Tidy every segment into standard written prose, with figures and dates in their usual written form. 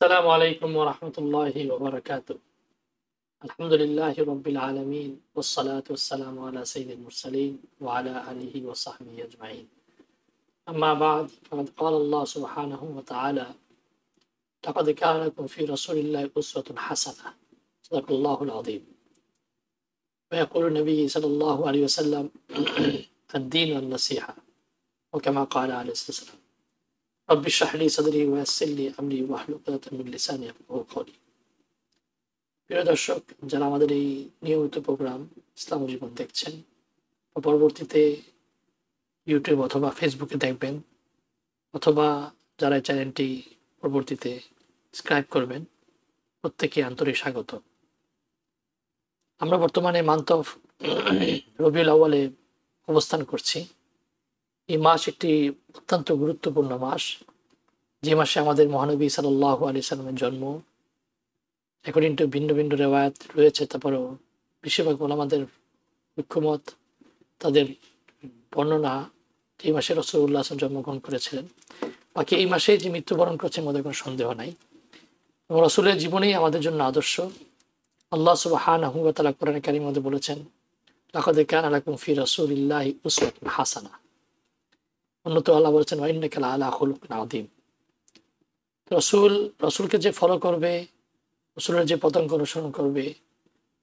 السلام عليكم ورحمة الله وبركاته. الحمد لله رب العالمين والصلاة والسلام على سيد المرسلين وعلى آله وصحبه أجمعين. أما بعد فقد قال الله سبحانه وتعالى: لقد كان لكم في رسول الله أسوة حسنة. صدق الله العظيم. ويقول النبي صلى الله عليه وسلم: الدين النصيحة، وكما قال عليه الصلاة والسلام: رب اشرح لي صدري ويسر لي أمري واحلل عقدة من لساني يفقهوا قولي। প্রিয় দর্শক, যারা আমাদের এই নিয়মিত প্রোগ্রাম ইসলাম ও জীবন দেখছেন বা পরবর্তীতে ইউটিউব অথবা ফেসবুকে দেখবেন, অথবা যারা এই চ্যানেলটি পরবর্তীতে সাবস্ক্রাইব করবেন, প্রত্যেকে আন্তরিক স্বাগত। আমরা বর্তমানে মান্থ অফ রবিউল আউয়ালে অবস্থান করছি। এই মাস একটি অত্যন্ত গুরুত্বপূর্ণ মাস, যে মাসে আমাদের মহানবী সাল্লাল্লাহু আলাইহি সাল্লামের জন্ম। অ্যাকর্ডিং টু ভিন্ন ভিন্ন রেওয়ায়াত রয়েছে, তারপরেও বেশিরভাগ ওলামাদের ঐক্যমত, তাদের বর্ণনা এই মাসে রাসূলুল্লাহ সাল্লাল্লাহু আলাইহি ওয়াসাল্লাম জন্মগ্রহণ করেছিলেন। বাকি এই মাসে যে মৃত্যুবরণ করছেন আমাদের কোনো সন্দেহ নাই, এবং রাসূলের জীবনেই আমাদের জন্য আদর্শ। আল্লাহ সুবহানাহু ওয়া তাআলা কোরআনে কারীমের মধ্যে বলেছেন: লাকাদ কানা লাকুম ফি রাসূলিল্লাহি উসওয়াতুন হাসানাহ। অন্যত আল্লাহ বলেছেন: ওয়া ইন্নাকা লাআলা খুলুকিন আযীম। রসুলকে যে ফলো করবে, রসুলের যে পদাঙ্ক অনুসরণ করবে,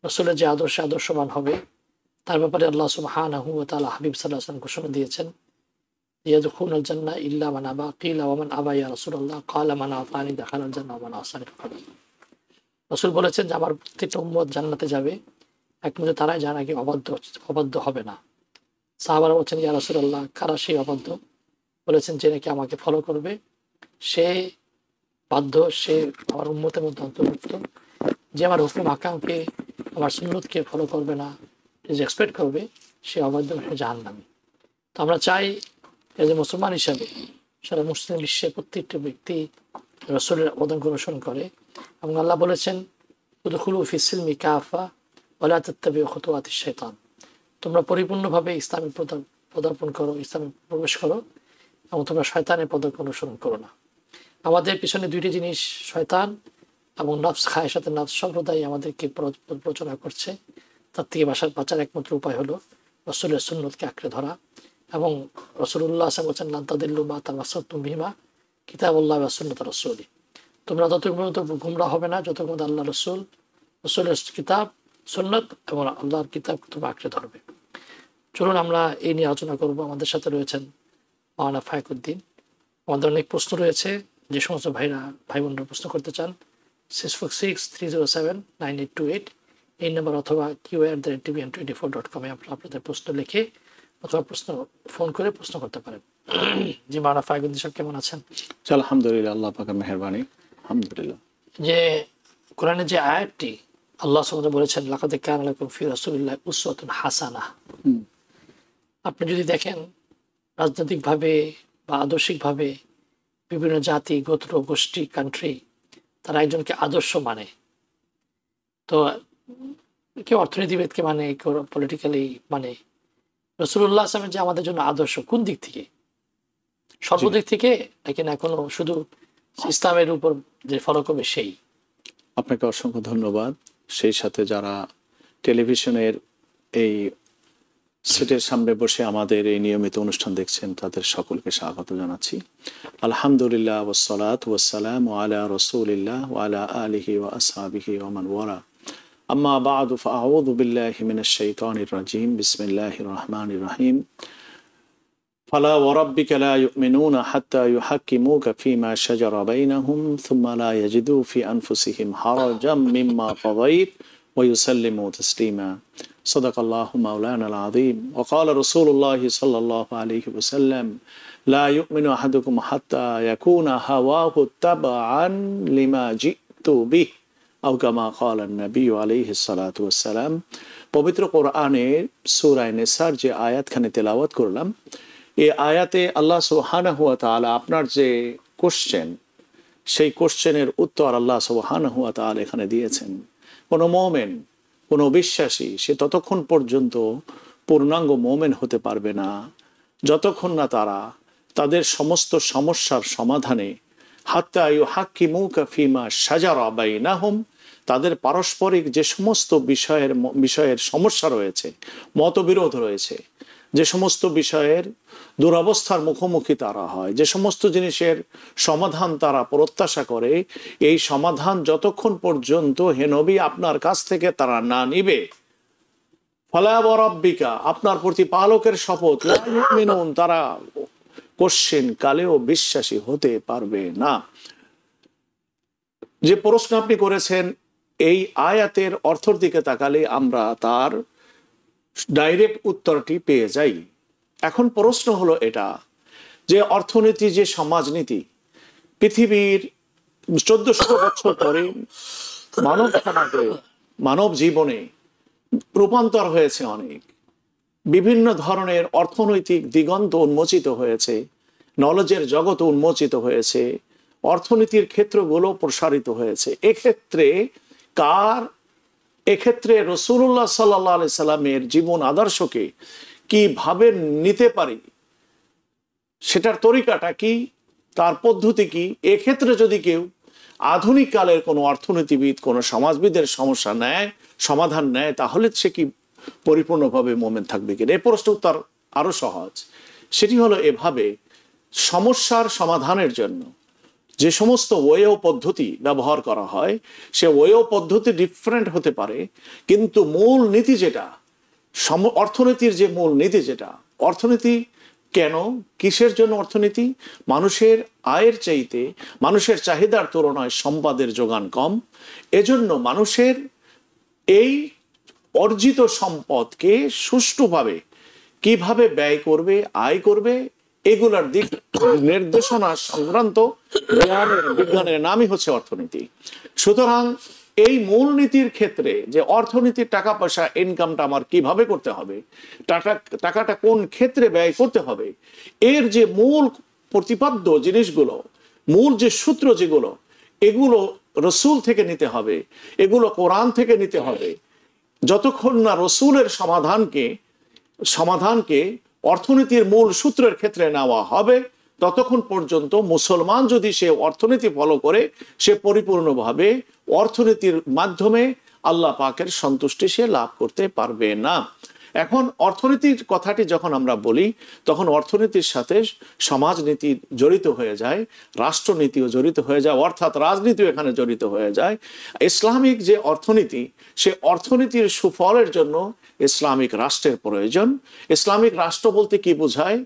রসুলের যে আদর্শবান হবে, তার ব্যাপারে আল্লাহ সুবহানাহু ওয়া তাআলা হাবিব সাল্লাল্লাহু আলাইহি ওয়াসাল্লাম ঘোষণা দিয়েছেন: ইয়াদখুলুল জান্নাহ ইল্লা মান আবা, কিলা ওয়া মান আবা ইয়া রাসূলুল্লাহ, ক্বালা মান আতানি দাখালাল জান্নাহ ওয়া মান আসানি ফাকাদ। রাসূল বলেছেন যে আমার প্রত্যেকটা উম্মত জান্নাতে যাবে, একমাত্র তারাই যারা নাকি অবাধ্য হবে না। সাহাবারা বলছেন: ইয়া রাসূলুল্লাহ, কারা সেই অবাধ্য? বলেছেন, যে নাকি আমাকে ফলো করবে সে বাধ্য, সে আমার উম্মতের মধ্যে অন্তর্ভুক্ত। যে আমার হুকুম আকামকে, আমার সুন্নতকে ফলো করবে না, যে এক্সপেক্ট করবে, সে অবাধ্য, সে জাহান্নামী। তো আমরা চাই যে মুসলমান হিসাবে সারা মুসলিম বিশ্বের প্রত্যেকটা ব্যক্তি রাসূলের পদাঙ্ক অনুসরণ করে। এবং আল্লাহ বলেছেন: উদখুলু ফিস সিলমি কাফা ওয়া লা তাত্তাবিউ খুতুওয়াতিশ শাইতান। তোমরা পরিপূর্ণভাবে ইসলামে পদার্পণ করো, ইসলামে প্রবেশ করো, এবং তোমরা শয়তানের পদাঙ্ক অনুসরণ করো না। আমাদের পিছনে দুইটি জিনিস, শয়তান এবং নফস, খায়েশাতে নফস সম্প্রদায় আমাদেরকে প্রচনা করছে। তার থেকে বাঁচার একমাত্র উপায় হলো রাসূলের সুন্নতকে আঁকড়ে ধরা। এবং রাসূলুল্লাহ সাল্লাল্লাহু আলাইহি ওয়াসাল্লাম বলেছেন: লান তাদিল্লু মা তামাসসাকতুম বিহিমা কিতাবুল্লাহি ওয়া সুন্নাত রাসূলি। তোমরা ততক্ষণ পর্যন্ত গুমরাহ হবে না যতক্ষণ পর্যন্ত আল্লাহ রাসূলের কিতাব, সুন্নাত এবং আল্লাহর কিতাব তোমরা আঁকড়ে ধরবে। চলুন আমরা এই নিয়ে আলোচনা করব। আমাদের সাথে রয়েছেন মাওলানা ফায়কুদ্দিন। আমাদের অনেক প্রশ্ন রয়েছে, যে সমস্ত ভাই বোনরা প্রশ্ন করতে চান 646-307-9828 এই নাম্বার, অথবা QA@tvn24.com আপনাদের প্রশ্ন লিখে অথবা ফোন করে প্রশ্ন করতে পারেন। জি মাওলানা ফায়কুদ্দিন সাহেব, কেমন আছেন? আলহামদুলিল্লাহ, আল্লাহ পাকের মেহেরবানি, আলহামদুলিল্লাহ। যে কোরআনের যে আয়াতটি আল্লাহ সুবহানাহু ওয়া তাআলা বলেছেন, লাকাদ কানা লাকুম ফি রাসূলিল্লাহি উসওয়াতুন হাসানাহ, আপনি যদি দেখেন রাজনৈতিকভাবে বা আদর্শিকভাবে বিভিন্ন জাতি, গোত্র, গোষ্ঠী, কান্ট্রি, তারা একজনকে আদর্শ মানে। তো কেউ অর্থনীতিবিদকে মানে, কেউ পলিটিক্যালি মানে। রাসূলুল্লাহ সাল্লাল্লাহু আলাইহি ওয়াসাল্লাম যে আমাদের জন্য আদর্শ, কোন দিক থেকে? সর্বদিক থেকে নাকি না কোনো শুধু ইসলামের উপর যে ফলো করবে সেই? আপনাকে অসংখ্য ধন্যবাদ। সেই সাথে যারা টেলিভিশনের এই সেটের সামনে বসে আমাদের এই নিয়মিত অনুষ্ঠান দেখছেন, তাদের সকলকে স্বাগত জানাচ্ছি। আলহামদুলিল্লাহ ওয়াসসালাতু ওয়াসসালামু আলা রাসূলিল্লাহ ওয়া আলা আলিহি ওয়া আসহাবিহি ওয়া মান ওয়ালা। আম্মা বা'দু ফাআউযু বিল্লাহি মিনাশ শাইতানির রাজীম। বিসমিল্লাহির রাহমানির রাহিম। ফালা ওয়া রাব্বিকা লা ইউমিনুনা হাত্তা ইউহাক্কিমুকা ফীমা শাজারা বাইনাহুম সুম্মা লা ইয়াজিদু ফি আনফুসিহিম হারাজাম মিম্মা কাযাইত ওয়া ইউসাল্লিমু তাসলিমা। সাদাকাল্লাহু মাওলানাল আযীম। ওয়া ক্বালা রাসূলুল্লাহি সাল্লাল্লাহু আলাইহি ওয়াসাল্লাম: লা ইউমিনু আহাদুকুম হাত্তা ইয়াকুনা হাওয়াহু তাবআন লিমা জিতু বিহি আও কামা ক্বালা an-নবী আলাইহিস সালাতু ওয়াস সালাম। পবিত্র কোরআনের সূরা নিসার যে আয়াতখানি তেলাওয়াত করলাম, এই আয়াতে আল্লাহ সুবহানাহু ওয়া তাআলা আপনার যে কোশ্চেন, সেই কোশ্চেনের উত্তর আল্লাহ সুবহানাহু ওয়া তাআলা এখানে দিয়েছেন। কোনো মুমিন, কোনো বিশ্বাসী, সে ততক্ষণ পর্যন্ত পূর্ণাঙ্গ মুমিন হতে পারবে না যতক্ষণ না তারা তাদের সমস্ত সমস্যার সমাধানে হাত্তা ইউহাক্কিমুকা ফিমা শাজারা বাইনাহুম, তাদের পারস্পরিক যে সমস্ত বিষয়ের সমস্যা রয়েছে, মতবিরোধ রয়েছে, যে সমস্ত বিষয়ের দুরবস্থার মুখোমুখি তারা হয়, যে সমস্ত জিনিসের সমাধান তারা প্রত্যাশা করে, এই সমাধান যতক্ষণ পর্যন্ত হে নবী আপনার কাছ থেকে তারা না নিবে, ফালা ওয়া রাব্বিকা, আপনার প্রতিপালকের শপথ, লা ইউমিনুন, তারা কোশ্চিন কালেও বিশ্বাসী হতে পারবে না। যে প্রশ্ন আপনি করেছেন, এই আয়াতের অর্থের দিকে তাকালে আমরা তার ডাইরেক্ট উত্তরটি পেয়ে যাই। এখন প্রশ্ন হলো এটা যে অর্থনীতি যে সমাজনীতি পৃথিবীর 1400 বছর পরে মানব সমাজে, মানব জীবনে রূপান্তর হয়েছে অনেক, বিভিন্ন ধরনের অর্থনৈতিক দিগন্ত উন্মোচিত হয়েছে, নলেজের জগৎ উন্মোচিত হয়েছে, অর্থনীতির ক্ষেত্রগুলো প্রসারিত হয়েছে। এক্ষেত্রে রাসূলুল্লাহ সাল্লাল্লাহু আলাইহি সাল্লামের জীবন আদর্শকে কিভাবে নিতে পারি, সেটার তরিকাটা কি, তার পদ্ধতি কি, এক্ষেত্রে যদি কেউ আধুনিক কালের কোনো অর্থনীতিবিদ, কোনো সমাজবিদের সমাধান নেয়, তাহলে সে কি পরিপূর্ণভাবে মোমেন থাকবে কিনা? এই প্রশ্ন উত্তর আরো সহজ। সেটি হলো এভাবে, সমস্যার সমাধানের জন্য যে সমস্ত ওয়ে ও পদ্ধতি ব্যবহার করা হয়, সে ওয়ে ও পদ্ধতি ডিফারেন্ট হতে পারে, কিন্তু মূল নীতি যেটা, অর্থনীতির যে মূল নীতি যেটা, অর্থনীতি কেন, কিসের জন্য অর্থনীতি? মানুষের আয়ের চাইতে, মানুষের চাহিদার তুলনায় সম্পদের যোগান কম, এজন্য মানুষের এই অর্জিত সম্পদকে সুষ্ঠুভাবে কিভাবে ব্যয় করবে, আয় করবে, এগুলার দিক নির্দেশনা সংক্রান্ত বিজ্ঞানের নামই হচ্ছে অর্থনীতি। সুতরাং এই মূলনীতির ক্ষেত্রে যে অর্থনীতির টাকা পয়সা ইনকামটা আমার কিভাবে করতে হবে, টাকাটা কোন ক্ষেত্রে ব্যয় করতে হবে, এর যে মূল প্রতিপাদ্য জিনিসগুলো, মূল যে সূত্র যেগুলো, এগুলো রসুল থেকে নিতে হবে, এগুলো কোরআন থেকে নিতে হবে। যতক্ষণ না রসুলের সমাধানকে অর্থনীতির মূল সূত্রের ক্ষেত্রে নেওয়া হবে, ততক্ষণ পর্যন্ত মুসলমান যদি সে অর্থনীতি ফলো করে, সে পরিপূর্ণভাবে অর্থনীতির মাধ্যমে আল্লাহ পাকের সন্তুষ্টি সে লাভ করতে পারবে না। এখন অর্থনীতির কথাটি যখন আমরা বলি, তখন অর্থনীতির সাথে সমাজনীতি জড়িত হয়ে যায়, রাষ্ট্রনীতিও জড়িত হয়ে যায়, অর্থাৎ রাজনীতিও এখানে জড়িত হয়ে যায়। ইসলামিক যে অর্থনীতি, সে অর্থনীতির সুফলের জন্য ইসলামিক রাষ্ট্রের প্রয়োজন। ইসলামিক রাষ্ট্র বলতে কি বোঝায়?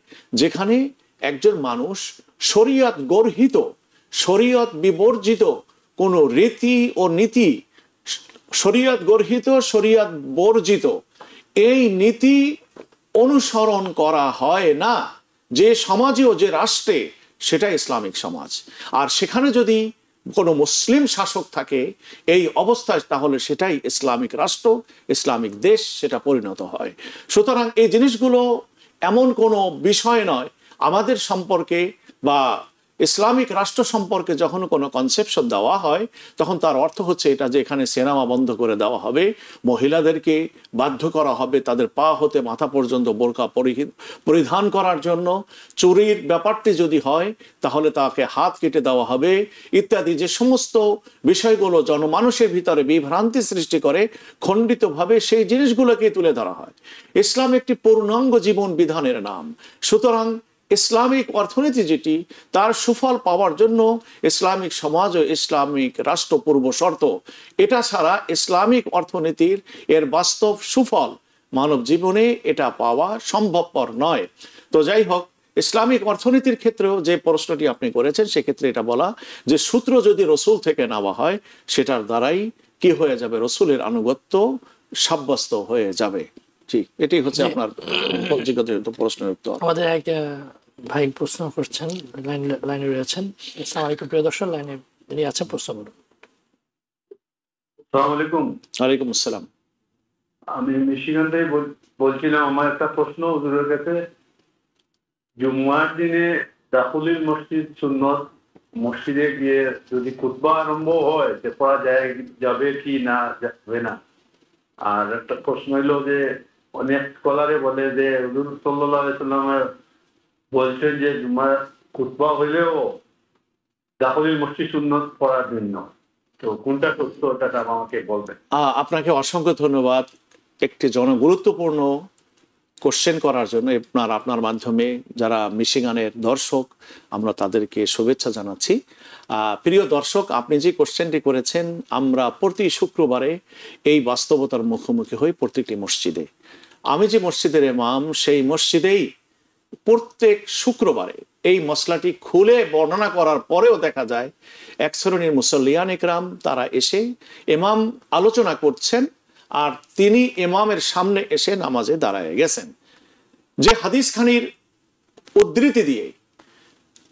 যেখানে একজন মানুষ শরীয়ত গর্হিত, শরীয়ত বিবর্জিত কোনো রীতি ও নীতি, শরীয়ত গর্হিত, শরীয়ত বর্জিত এই নীতি অনুসরণ করা হয় না, যে সমাজে ও যে রাষ্ট্রে, সেটা ইসলামিক সমাজ। আর সেখানে যদি কোনো মুসলিম শাসক থাকে এই অবস্থায়, তাহলে সেটাই ইসলামিক রাষ্ট্র, ইসলামিক দেশ সেটা পরিণত হয়। সুতরাং এই জিনিসগুলো এমন কোনো বিষয় নয় আমাদের সম্পর্কে বা ইসলামিক রাষ্ট্র সম্পর্কে যখন কোনো কনসেপশন দেওয়া হয়, তখন তার অর্থ হচ্ছে এটা যে এখানে সিনেমা বন্ধ করে দেওয়া হবে, মহিলাদেরকে বাধ্য করা হবে তাদের পা হতে মাথা পর্যন্ত বোরকা পরিধান করার জন্য, চুরির ব্যাপারটি যদি হয় তাহলে তাকে হাত কেটে দেওয়া হবে, ইত্যাদি যে সমস্ত বিষয়গুলো জনমানুষের ভিতরে বিভ্রান্তি সৃষ্টি করে, খণ্ডিতভাবে সেই জিনিসগুলোকে তুলে ধরা হয়। ইসলাম একটি পূর্ণাঙ্গ জীবন বিধানের নাম। সুতরাং ইসলামিক অর্থনীতি যেটি, তার সুফল পাওয়ার জন্য ইসলামিক সমাজ ও ইসলামিক রাষ্ট্র পূর্ব শর্ত। এটা ছাড়া ইসলামিক অর্থনীতির এর বাস্তব সুফল মানব জীবনে এটা পাওয়া সম্ভবপর নয়। তো যাই হোক, ইসলামিক অর্থনীতির ক্ষেত্রেও যে প্রশ্নটি আপনি করেছেন, সেক্ষেত্রে এটা বলা যে সূত্র যদি রসুল থেকে নেওয়া হয়, সেটার দ্বারাই কি হয়ে যাবে, রসুলের আনুগত্য সাব্যস্ত হয়ে যাবে। ঠিক, এটি হচ্ছে আপনার প্রশ্নের উত্তর। আমাদের এক ভাই প্রশ্ন করছেন, লাইনে রয়েছেন। আসসালামু আলাইকুম প্রিয় দর্শক, লাইনে যিনি আছেন প্রশ্ন করুন। আসসালামু আলাইকুম। ওয়ালাইকুম আসসালাম। আমি মিশিগান থেকে বলছিলাম। আমার একটা প্রশ্ন হুজুরের কাছে, জুম্মার দিনে দাখুলুল মসজিদ সুন্নত, মসজিদে গিয়ে যদি খুতবা আরম্ভ হয় যে পড়া যাবে কি না যাবে না। আর একটা প্রশ্ন হইলো যে অনেক স্কলারে বলে যে হুজুর সাল্লাল্লাহু আলাইহি ওয়াসাল্লাম বলছেন যে জুম্মার খুতবা হইলেও দাখুলিল মসজিদ সুন্নত পড়ার জন্য। তো কোনটা সত্য ওটা আমাকে বলবেন। আপনাকে অসংখ্য ধন্যবাদ একটি জনগুরুত্বপূর্ণ কোশ্চেন করার জন্য। আপনার মাধ্যমে যারা মিশিগানের দর্শক আমরা তাদেরকে শুভেচ্ছা জানাচ্ছি। প্রিয় দর্শক, আপনি যে কোশ্চেনটি করেছেন, আমরা প্রতি শুক্রবারে এই বাস্তবতার মুখোমুখি হই প্রত্যেকটি মসজিদে। আমি যে মসজিদের ইমাম, সেই মসজিদেই প্রত্যেক শুক্রবারে এই মসলাটি খুলে বর্ণনা করার পরেও দেখা যায় এক শ্রেণীর মুসল্লিয়ান ইকরাম তারা এসে ইমাম আলোচনা করছেন আর তিনি ইমামের সামনে এসে নামাজে দাঁড়ায় গেছেন। যে হাদিসখানির উদ্ধৃতি দিয়ে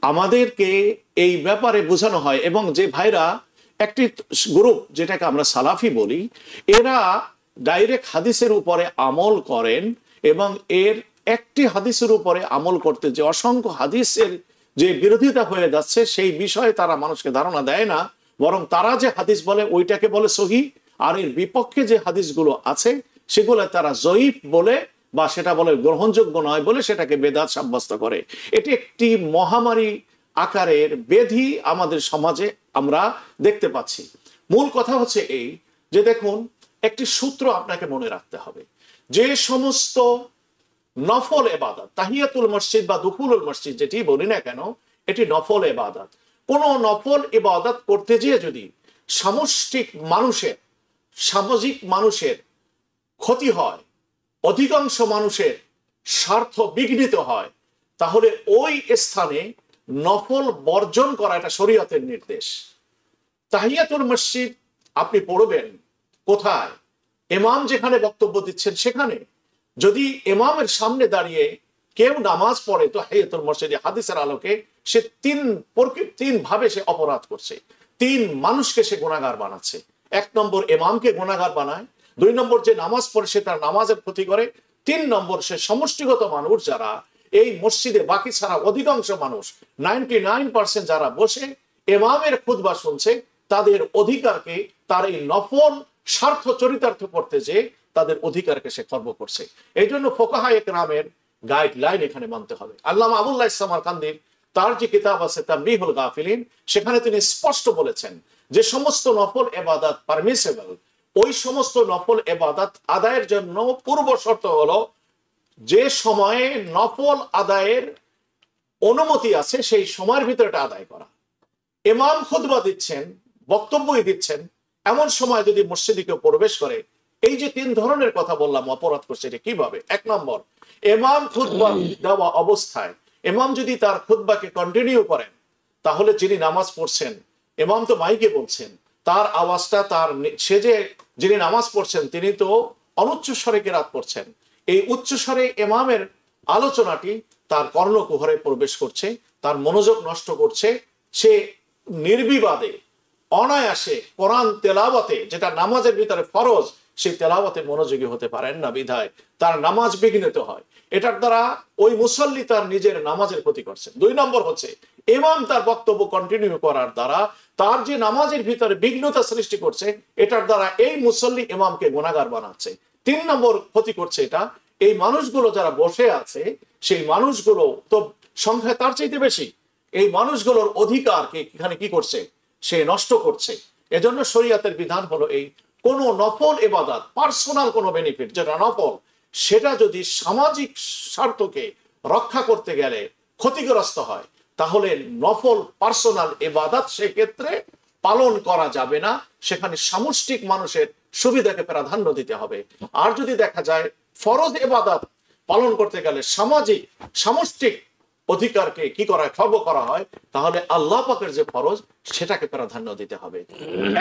আমাদেরকে এই ব্যাপারে বোঝানো হয়, এবং যে ভাইরা একটি গ্রুপ যেটাকে আমরা সালাফি বলি, এরা ডাইরেক্ট হাদিসের উপরে আমল করেন এবং এর একটি হাদিসের উপরে আমল করতে যে অসংখ্য হাদিসের যে বিরোধিতা হয়ে যাচ্ছে সেই বিষয়ে তারা মানুষকে ধারণা দেয় না, বরং তারা যে হাদিস বলে ওইটাকে বলে সহি, আর এর বিপক্ষে যে হাদিসগুলো আছে সেগুলো তারা জয়ীফ বলে বা সেটা বলে গ্রহণযোগ্য নয় বলে সেটাকে বেদাত সাব্যস্ত করে। এটি একটি মহামারী আকারের ব্যাধি আমাদের সমাজে আমরা দেখতে পাচ্ছি। মূল কথা হচ্ছে এই যে দেখুন, একটি সূত্র আপনাকে মনে রাখতে হবে, যে সমস্ত নফল এবাদত, তাহিয়াতুল মসজিদ বা দুখুলুল মসজিদ যেটি বলি না কেন, এটি নফল এবাদত। কোন নফল ইবাদত করতে গিয়ে যদি সামাজিক মানুষের ক্ষতি হয়, অধিকাংশ মানুষের স্বার্থ বিঘ্নিত হয়, তাহলে ওই স্থানে নফল বর্জন করা এটা শরীয়তের নির্দেশ। তাহিয়াতুল মসজিদ আপনি পড়বেন কোথায়? ইমাম যেখানে বক্তব্য দিচ্ছেন সেখানে। যদি ইমামের সামনে দাঁড়িয়ে কেউ নামাজ পড়ে তো তাহিয়াতুল মসজিদে হাদিসের আলোকে সে তিন ভাবে সে অপরাধ করছে, তিন মানুষকে সে গুনাহগার বানাচ্ছে। এক নম্বর ইমামকে গুনাহগার বানায়, দুই নম্বর যে নামাজ পড়ে সে তার নামাজের ক্ষতি করে, তিন নম্বর সে সমষ্টিগত মানুষ যারা এই মসজিদে বাকি ছাড়া অধিকাংশ মানুষ 99% যারা বসে ইমামের খুতবা শুনছে তাদের অধিকারকে তার এই নফল স্বার্থ চরিতার্থ করতে যে তাদের অধিকারকে সে খর্ব করছে। এই জন্য ফোকাহা ইকরামের গাইডলাইন এখানে মানতে হবে। আল্লামা আবুল্লাহ সামারকান্দির তার যে কিতাব আছে তামবিহুল গাফিলিন, সেখানে তিনি স্পষ্ট বলেছেন যে সমস্ত নফল ইবাদত পারমিসিবল। ওই সমস্ত নফল ইবাদত আদায়ের জন্য পূর্ব শর্ত হলো যে সময়ে নফল আদায়ের অনুমতি আছে সেই সময়ের ভিতরে এটা আদায় করা। ইমাম খুতবা দিচ্ছেন, বক্তব্যই দিচ্ছেন, এমন সময় যদি মসজিদে কেউ প্রবেশ করে, এই যে তিন ধরনের কথা বললাম অপরাধ করছে, এটা কিভাবে? এক নম্বর, ইমাম খুতবা দেওয়া অবস্থায় ইমাম যদি তার খুতবাকে কন্টিনিউ করেন, তাহলে যিনি নামাজ পড়ছেন, ইমাম তো মাইকে বলছেন, তার আওয়াজটা যিনি নামাজ পড়ছেন তিনি তো অনুচ্চ স্বরে কেরাত পড়ছেন, এই উচ্চ স্বরে ইমামের আলোচনাটি তার কর্ণকুহরে প্রবেশ করছে, তার মনোযোগ নষ্ট করছে। সে নির্বিবাদে অনায়াসে কোরআন তেলাওয়াতে, যেটা নামাজের ভিতরে ফরজ, সেই তেলাওয়াতে মনোযোগী হতে পারেন না, বিধায় তার নামাজ বিঘ্নিত হয়। এটার দ্বারা ওই মুসল্লি তার নিজের নামাজের ক্ষতি করছে। দুই নম্বর হচ্ছে ইমাম তার বক্তব্য কন্টিনিউ করার দ্বারা তার যে নামাজের ভিতরে বিঘ্নতা সৃষ্টি করছে, এটার দ্বারা এই মুসল্লি ইমামকে গুনাহগার বানাচ্ছে। তিন নম্বর ক্ষতি করছে এটা, এই মানুষগুলো যারা বসে আছে সেই মানুষগুলো তো সংখ্যা তার চাইতে বেশি, এই মানুষগুলোর অধিকারকে এখানে কি করছে? সে নষ্ট করছে। এজন্য শরীয়তের বিধান হলো এই, কোন নফল ইবাদত, পার্সোনাল কোনো বেনিফিট যেটা নফল, সেটা যদি সামাজিক স্বার্থকে রক্ষা করতে গেলে ক্ষতিগ্রস্ত হয়, তাহলে নফল পার্সোনাল ইবাদত সেক্ষেত্রে পালন করা যাবে না, সেখানে সামষ্টিক মানুষের সুবিধাকে প্রাধান্য দিতে হবে। আর যদি দেখা যায় ফরজ ইবাদত পালন করতে গেলে সামষ্টিক অধিকারকে কি করা হয়, খর্ব করা হয়, তাহলে আল্লাহ পাকের যে ফরজ সেটাকে প্রাধান্য দিতে হবে।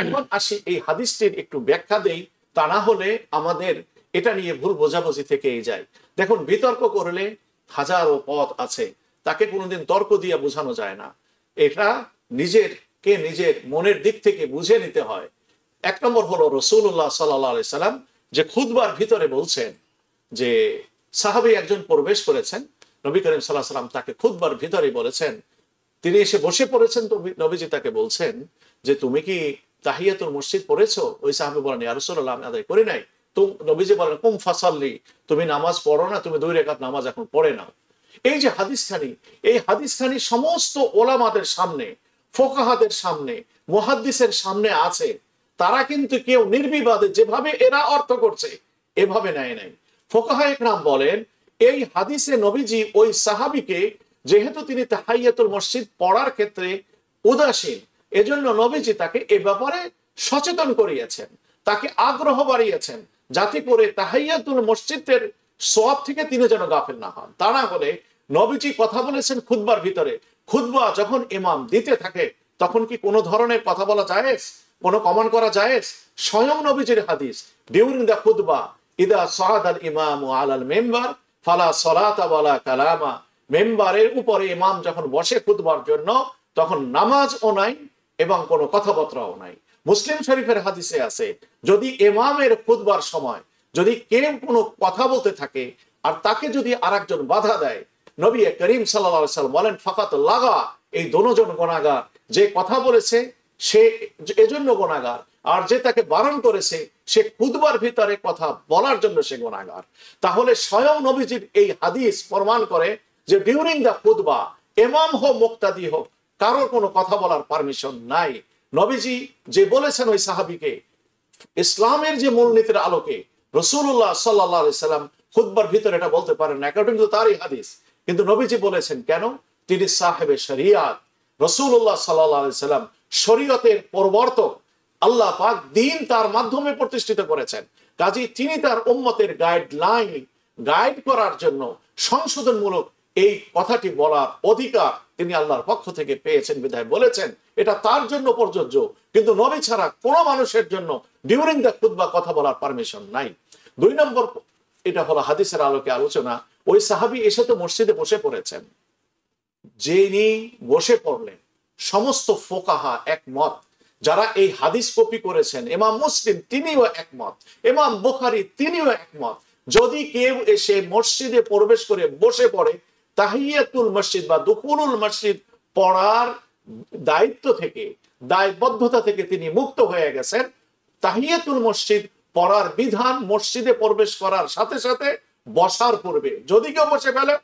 এখন আসি এই হাদিসটির একটু ব্যাখ্যা দেই, তা না হলে আমাদের এটা নিয়ে ভুল বোঝাবুঝি থেকেই যায়। দেখুন, বিতর্ক করলে হাজারো পথ আছে, তাকে কোনোদিন তর্ক দিয়ে বোঝানো যায় না। এটা নিজের মনের দিক থেকে বুঝে নিতে হয়। এক নম্বর হলো রাসূলুল্লাহ সাল্লাল্লাহু আলাইহি সাল্লাম যে খুতবার ভিতরে বলছেন যে সাহাবী একজন প্রবেশ করেছেন, নবী করিম সাল্লাল্লাহু আলাইহি সাল্লাম তাকে খুতবার ভিতরে বলেছেন, তিনি এসে বসে পড়েছেন, তো নবীজি তাকে বলছেন যে তুমি কি তাহিয়াতুল মসজিদ পড়েছো? ওই সাহাবী বলেন, ইয়া রাসূলুল্লাহ আমি আদায় করি নাই। তো নবীজি বলেন, কুম ফাসাল্লি, তুমি নামাজ পড়ো না, তুমি 2 রাকাত নামাজ এখন পড়ে নাও। এই যে হাদিসখানি, এই হাদিসখানি সমস্ত ওলামাদের সামনে ফোকাহাদের সামনে, মুহাদ্দিসের সামনে আছে, তারা কিন্তু কেউ নির্বিবাদে যেভাবে এরা অর্থ করছে এভাবে নেয় নাই। ফোকাহা ইকরাম বলেন এই হাদিসে নবীজি ওই সাহাবীকে, যেহেতু তিনি তাহিয়াতুল মসজিদ পড়ার ক্ষেত্রে উদাসীন, এজন্য নবীজি তাকে এ ব্যাপারে সচেতন করিয়েছেন, তাকে আগ্রহ বাড়িয়েছেন, যাতে করে তাহিয়াতুল মসজিদের সওয়াব থেকে তিনি যেন গাফেল না হন। তা না হলে নবীজি কথা বলেছেন খুতবার ভিতরে, খুতবা যখন ইমাম দিতে থাকে তখন কি কোনো ধরনের কথা বলা জায়েজ, কোনো কমেন্ট করা জায়েজ? স্বয়ং নবীজির হাদিস, ডিউরিং দ্য খুতবা ইদা সাআদাল ইমামু আলাল মিম্বার ফালা সালাতা ওয়ালা কালামা, মেম্বারের উপরে ইমাম যখন বসে খুতবার জন্য তখন নামাজও নাই এবং কোনো কথাবার্তাও নাই। মুসলিম শরীফের হাদিসে আছে, যদি ইমামের খুতবার সময় যদি কেউ কোনো কথা বলতে থাকে আর তাকে যদি আরেকজন বাধা দেয়, নবী করিম সাল্লাল্লাহু আলাইহি ওয়াসাল্লাম বলেন ফাকাত লাগা, এই দুজন গুনাহগার, যে কথা বলেছে সে এজন্য গুনাহগার, আর যে তাকে বারণ করেছে সে খুতবার ভিতরে কথা বলার জন্য সে গুনাহগার। তাহলে স্বয়ং নবীজির এই হাদিস প্রমাণ করে যে ডিউরিং দ্য খুতবা ইমাম হোক মুক্তাদি হোক কারোর কোনো কথা বলার পারমিশন নাই। নবীজি যে বলেছেন ওই সাহাবীকে, ইসলামের যে মূলনীতির আলোকে রাসূলুল্লাহ সাল্লাল্লাহু আলাইহি সাল্লাম খুতবার ভিতরে এটা বলতে পারেন না, অ্যাকর্ডিং টু তারই হাদিস, কিন্তু নবীজি বলেছেন কেন? তিনি সাহেবে শরিয়াত, রাসূলুল্লাহ সাল্লাল্লাহু আলাইহি সাল্লাম শরীয়তের প্রবর্তক, আল্লাহ পাক দ্বীন তার মাধ্যমে প্রতিষ্ঠিত করেছেন, কাজেই তিনি তার উম্মতের গাইড করার জন্য সংশোধনমূলক এই কথাটি বলার অধিকার তিনি আল্লাহর পক্ষ থেকে পেয়েছেন বিধায় বলেছেন, এটা তার জন্য প্রযোজ্য, কিন্তু নবী ছাড়া কোনো মানুষের জন্য ডিউরিং দ্য খুতবা কথা বলার পারমিশন নাই। 2 নম্বর, এটা হলো হাদিসের আলোকে আলোচনা, ওই সাহাবী এসে তো মসজিদে বসে পড়েছেন, যিনি বসে পড়লেন সমস্ত ফোকাহা একমত, যারা এই হাদিস কপি করেছেন, ইমাম মুসলিম তিনিও একমত, ইমাম বুখারী তিনিও একমত, যদি কেউ এসে মসজিদে প্রবেশ করে বসে পড়ে তাহিয়াতুল মসজিদ বা দুখুলুল মসজিদ পড়ার দায়িত্ব থেকে, দায়বদ্ধতা থেকে তিনি মুক্ত হয়ে গেছেন। তাহিয়াতুল মসজিদ পড়ার বিধান মসজিদে প্রবেশ করার সাথে সাথে বসার পূর্বে যদি কেউ বসে ফেলে,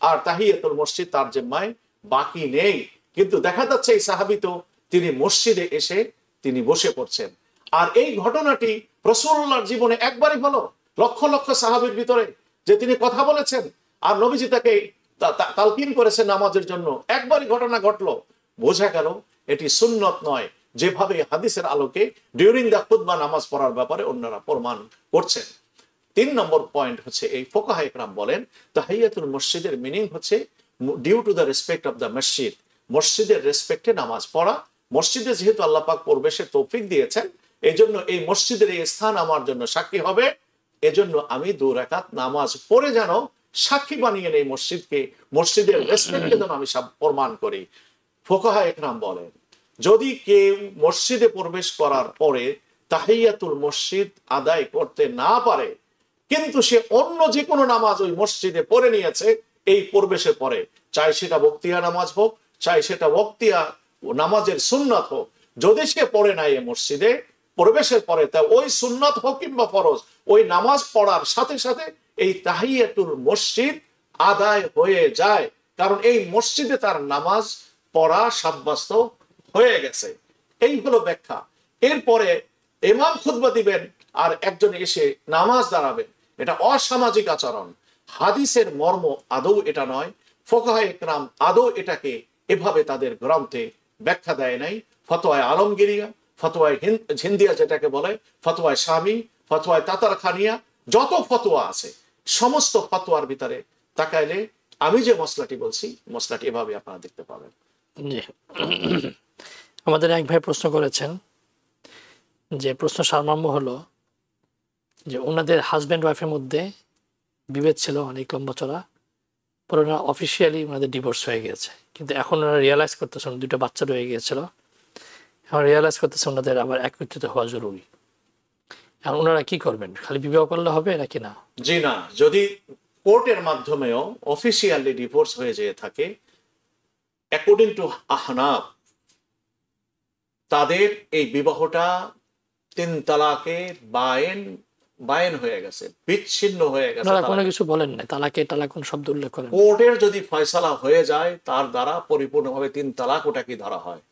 আর তাহিয়াতুল মসজিদ তার জিম্মায় বাকি নেই। কিন্তু দেখা যাচ্ছে এই সাহাবী তো তিনি মসজিদে এসে তিনি বসে পড়ছেন। আর এই ঘটনাটি রাসূলুল্লাহর জীবনে একবারই হলো, লক্ষ লক্ষ সাহাবীর ভিতরে যে তিনি কথা বলেছেন আর নবীজি তাকে তালকিন করেছেন নামাজের জন্য, একবারই ঘটনা ঘটলো। বোঝা গেল এটি সুন্নত নয়, যেভাবে হাদিসের আলোকে ডিউরিং দ্য খুতবা নামাজ পড়ার ব্যাপারে অন্যরা প্রমাণ করছেন। 3 নম্বর পয়েন্ট হচ্ছে, এই ফুকাহা ইকরাম বলেন তাহিয়াতুল মসজিদের মিনিং হচ্ছে due to the respect of the মসজিদ, মসজিদের রেসপেক্টে নামাজ পড়া। মসজিদে যেহেতু আল্লাহ পাক প্রবেশের তৌফিক দিয়েছেন, এই জন্য এই মসজিদের এই স্থান আমার জন্য সাক্ষী হবে, এজন্য আমি 2 রাকাত নামাজ পড়ে যেন সাক্ষী বানিয়ে নেই মসজিদকে, মসজিদের রেসপেক্টে যেন আমি সব প্রমাণ করি। ফুকাহা ইকরাম বলেন যদি কেউ মসজিদে প্রবেশ করার পরে তাহিয়াতুল মসজিদ আদায় করতে না পারে, কিন্তু সে অন্য যে কোনো নামাজ ওই মসজিদে পড়ে নিয়েছে এই প্রবেশের পরে, চাই সেটা বক্তিয়া নামাজ হোক, চাই সেটা বক্তিয়া নামাজের সুন্নাত হোক, যদি সে পড়ে নাই এই মসজিদে প্রবেশের পরে, তা ওই সুন্নাত হোক কিংবা ফরজ, ওই নামাজ পড়ার সাথে সাথে এই তাহিয়াতুল মসজিদ আদায় হয়ে যায়, কারণ এই মসজিদে তার নামাজ পড়া সাব্যস্ত হয়ে গেছে। এই হলো ব্যাখ্যা। এরপরে ইমাম খুতবা দিবেন আর একজন এসে নামাজ দাঁড়াবেন, এটা অসামাজিক আচরণ। হাদিসের মর্ম আদৌ এটা নয়, ফুকাহা ইকরাম আদৌ এটাকে এভাবে তাদের গ্রন্থে ব্যাখ্যা দেয় নাই। ফতোয়ায় আলমগিরিয়া, ফতোয়ায় ঝিন্দিয়া যেটাকে বলে, ফতোয়ায় শামী, ফতোয়ায় তাতারখানিয়া, যত ফতোয়া আছে সমস্ত ফতোয়ার ভিতরে তাকাইলে আমি যে মসলাটি বলছি মসলাটি এভাবে আপনারা দেখতে পাবেন। জি, আমাদের এক ভাই প্রশ্ন করেছেন, যে প্রশ্ন সারমর্ম হলো যে ওনাদের হাজব্যান্ড ওয়াইফের মধ্যে বিভেদ ছিল অনেক লম্বা চড়া, পরে ওনারা অফিসিয়ালি ওনাদের ডিভোর্স হয়ে গিয়েছে, কিন্তু এখন ওনারা রিয়েলাইজ করতেছেন 2টা বাচ্চা রয়ে গিয়েছিল, এখন রিয়েলাইজ করতেছে ওনাদের আবার একত্রিত হওয়া জরুরি। এখন ওনারা কি করবেন, খালি বিবাহ করলে হবে নাকি না? জি না, যদি কোর্টের মাধ্যমেও অফিসিয়ালি ডিভোর্স হয়ে যেয়ে থাকে, অ্যাকর্ডিং টু আহনাফ তাদের এই বিবাহটা 3 তালাকে বায়েন হয়ে গেছে, বিচ্ছিন্ন হয়ে গেছে। ওনারা কোনো কিছু বলেন না, তালাকে তালাক কোন শব্দ উল্লেখ করেন? কোর্টের যদি ফয়সালা হয়ে যায় তার দ্বারা পরিপূর্ণভাবে 3 তালাক ওটাকে ধরা হয়।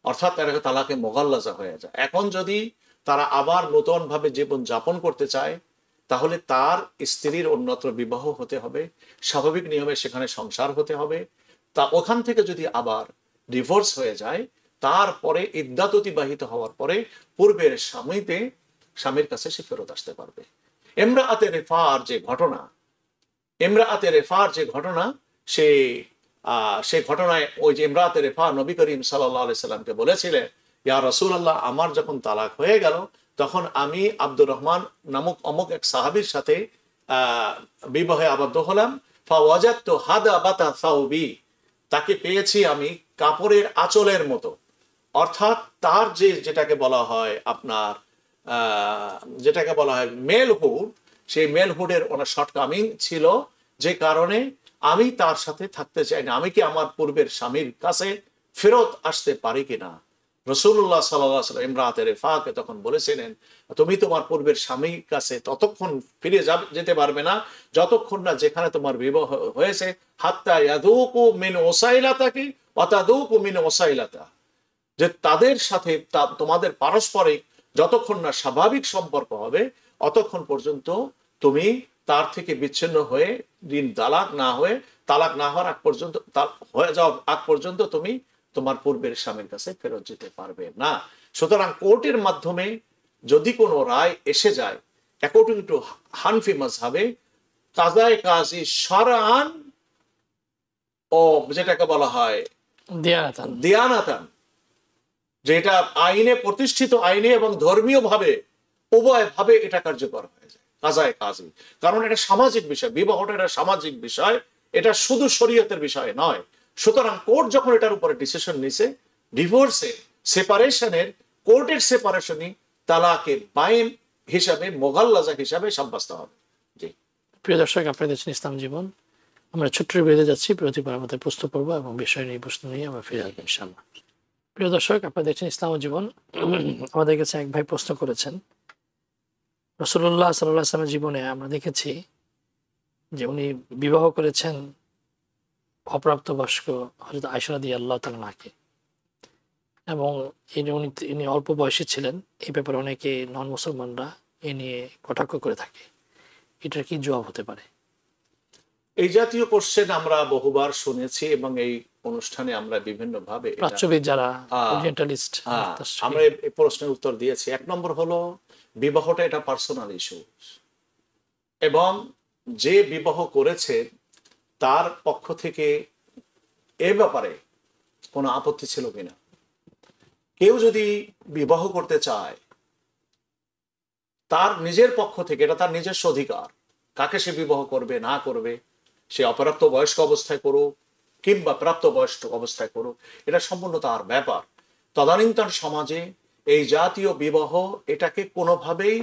অর্থাৎ তারা তালাকে মোগাল্লাজা হয়ে যায়। এখন যদি তারা আবার নতুন ভাবে জীবন যাপন করতে চায়, তাহলে তার স্ত্রীর অন্যত্র বিবাহ হতে হবে, স্বাভাবিক নিয়মে সেখানে সংসার হতে হবে। তা ওখান থেকে যদি আবার ডিভোর্স হয়ে যায়, তারপরে ইদ্দাত অতিবাহিত হওয়ার পরে পূর্বের স্বামীর কাছে সে ফেরত আসতে পারবে। ইমরাআতে রেফার যে ঘটনা সেই ঘটনায় ওই যে ইমরাআতে রেফা নবী করিম সাল্লাল্লাহু আলাইহি সাল্লামকে বলেছিলেন, ইয়া রাসূলুল্লাহ, আমার যখন তালাক হয়ে গেল তখন আমি আব্দুর রহমান নামক অমুক এক সাহাবীর সাথে বিবাহে আবদ্ধ হলাম। ফাওয়াজাদতু হাদাবাতা সাউবি, তাকে পেয়েছি আমি কাপড়ের আঁচলের মতো। অর্থাৎ তার যেটাকে বলা হয় মেলহুড, সেই মেলহুডের ওনার শর্টকামিং ছিল, যে কারণে আমি তার সাথে থাকতে চাই না। আমি কি আমার পূর্বের স্বামীর কাছে ফেরত আসতে পারি কিনা? রাসূলুল্লাহ সাল্লাল্লাহু আলাইহি ওয়াসাল্লাম ইমরাতে রেফাকে তখন বলেছিলেন, তুমি তোমার পূর্বের স্বামীর কাছে ততক্ষণ ফিরে যেতে পারবে না যতক্ষণ না যেখানে তোমার বিবাহ হয়েছে, হাত্তা ইয়াদুকু মিন ওসাইলাতাকি ওয়া তাদুকু মিন ওসাইলাতা, যে তাদের সাথে তোমাদের পারস্পরিক যতক্ষণ না স্বাভাবিক সম্পর্ক হবে অতক্ষণ পর্যন্ত তুমি তার থেকে বিচ্ছিন্ন হয়ে তালাক না হওয়ার আগ পর্যন্ত তুমি তোমার পূর্বের স্বামীর কাছে ফেরত যেতে পারবে না। সুতরাং কোর্টের মাধ্যমে যদি কোনো রায় এসে যায়, অ্যাকর্ডিং টু হানফি মাযহাবে, কাযায়ে কাজী শারআন ও যেটাকে বলা হয় দিয়ানাতান, যেটা আইনে প্রতিষ্ঠিত আইনে এবং ধর্মীয় ভাবে উভয় ভাবে এটা কার্যকর হয়ে যায়, কাযায়ে কাজী। কারণ এটা সামাজিক বিষয়, বিবাহটা একটা সামাজিক বিষয়, এটা শুধু শরীয়তের বিষয় নয়। সুতরাং কোর্ট যখন এটার উপরে ডিসিশন নিছে, ডিভোর্সে সেপারেশনের কোর্টের সেপারেশনই তালাকে বাইন হিসাবে, মোগাল্লাজা হিসাবে সাব্যস্ত হবে। জি প্রিয় দর্শক, আপনারা দেখছেন ইসলাম জীবন। আমরা ছোট্ট বিরতি যাচ্ছি, বিরতি পর আমাদের প্রশ্ন পড়বো এবং বিষয় নিয়ে প্রশ্ন নিয়ে আমরা ফিরে আসবো ইনশাআল্লাহ। প্রিয় দর্শক, আপনারা দেখছেন ইসলাম জীবন। আমাদের কাছে এক ভাই প্রশ্ন করেছেন, রাসূলুল্লাহ সাল্লাল্লাহু আলাইহি ওয়াসাল্লামের জীবনে আমরা দেখেছি যে উনি বিবাহ করেছেন অপ্রাপ্তবয়স্ক হযরত আয়েশা রাদিয়াল্লাহু তাআলা আনহাকে, এবং ইনি অল্প বয়সী ছিলেন। এই ব্যাপারে অনেকে নন মুসলমানরা এ নিয়ে কটাক্ষ করে থাকে। এটার কি জবাব হতে পারে? এই জাতীয় কোশ্চেন আমরা বহুবার শুনেছি এবং এই অনুষ্ঠানে আমরা বিভিন্ন ভাবে প্রাচ্যবিদ যারা ওরিয়েন্টালিস্ট, আমরা এই প্রশ্নের উত্তর দিয়েছি। এক নম্বর হলো, বিবাহটা এটা পার্সোনাল ইস্যু, এবং যে বিবাহ করেছে তার পক্ষ থেকে এ ব্যাপারে কোনো আপত্তি ছিল কিনা। কেউ যদি বিবাহ করতে চায় তার নিজের পক্ষ থেকে, এটা তার নিজস্ব অধিকার, কাকে সে বিবাহ করবে না করবে, সে অপ্রাপ্ত বয়স্ক অবস্থায় করুক কিংবা প্রাপ্ত বয়স্ক অবস্থায় করুক, এটা সম্পূর্ণ তার ব্যাপার। তদানীন্তন সমাজে এই জাতীয় বিবাহ এটাকে কোনোভাবেই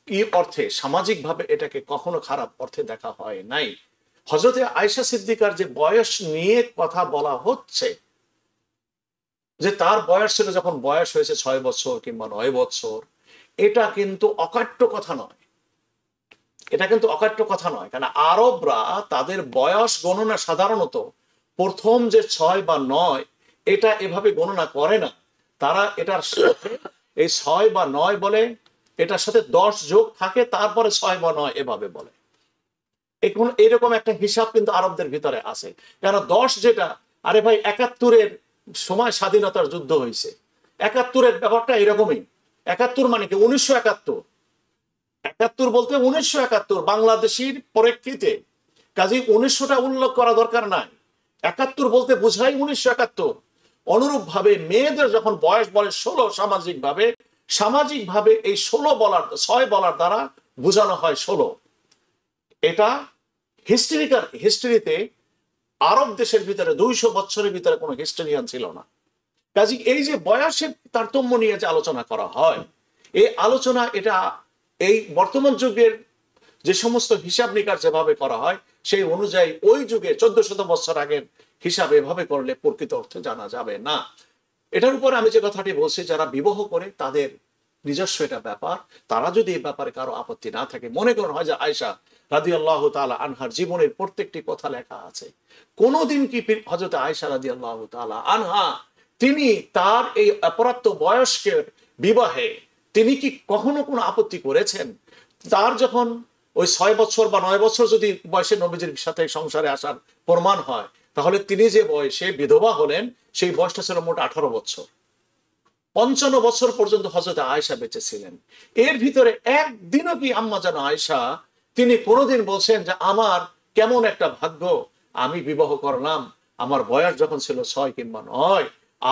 কি অর্থে, সামাজিকভাবে এটাকে কখনো খারাপ অর্থে দেখা হয় নাই। হযরতে আয়েশা সিদ্দিকার যে বয়স নিয়ে কথা বলা হচ্ছে, যে তার বয়স ছিল যখন বয়স হয়েছে 6 বছর কিংবা 9 বছর, এটা কিন্তু অকাট্য কথা নয়। কারণ আরবরা তাদের বয়স গণনা সাধারণত প্রথম যে 6 বা 9 এটা এভাবে গণনা করে না। তারা এটার সাথে এই 6 বা 9 বলে, এটার সাথে 10 যোগ থাকে, তারপরে 6 বা 9 এভাবে বলে। এরকম একটা হিসাব কিন্তু আরবদের ভিতরে আছে। কেন 10 যেটা, আরে ভাই 71-এর সময় স্বাধীনতার যুদ্ধ হয়েছে, 71-এর ব্যাপারটা এরকমই। 71 মানে কি 1971, 71 বলতে 1971 বাংলাদেশের প্রেক্ষিতে, কাজেই 1900টা উল্লেখ করা দরকার নাই। 71 বলতে বোঝাই 1971। অনুরূপ ভাবে মেয়েদের যখন বয়স বলে 16 সামাজিকভাবে এই 6 বলার দ্বারা বোঝানো হয় 16। এটা হিস্ট্রিতে আরব দেশের ভিতরে 200 বছরের ভিতরে কোনো হিস্টোরিয়ান ছিল না। কাজেই এই যে বয়সের তারতম্য নিয়ে যে আলোচনা করা হয়, এই আলোচনা এটা এই বর্তমান যুগের যে সমস্ত হিসাব নিকাশ যেভাবে করা হয় সেই অনুযায়ী ওই যুগে 1400 বছর আগের হিসাব এভাবে করলে প্রকৃত অর্থে জানা যাবে না। এটার উপরে আমি যে কথাটি বলছি, যারা বিবাহ করে তাদের নিজস্ব এটা ব্যাপার, তারা যদি এই ব্যাপারে কারো আপত্তি না থাকে, মনে করেন হয় যে আয়েশা রাদিয়াল্লাহু তাআলা আনহার জীবনের প্রত্যেকটি কথা লেখা আছে, কোনোদিন কি হযরত আয়েশা রাদিয়াল্লাহু তাআলা আনহা তিনি তার এই অপ্রাপ্ত বয়স্কের বিবাহে তিনি কি কখনো কোনো আপত্তি করেছেন? তার যখন ওই 6 বছর বা 9 বছর যদি বয়সে নবীজির সাথে সংসারে আসার প্রমাণ হয়, তাহলে তিনি যে বয়সে বিধবা হলেন সেই বয়সটা ছিল মোট 18 বছর। 55 বছর পর্যন্ত হযরত আয়েশা বেঁচে ছিলেন। এর ভিতরে একদিনও কি আম্মা জান আয়েশা তিনি কোনোদিন বলছেন যে আমার কেমন একটা ভাগ্য, আমি বিবাহ করলাম, আমার বয়স যখন ছিল 6 কিংবা 9,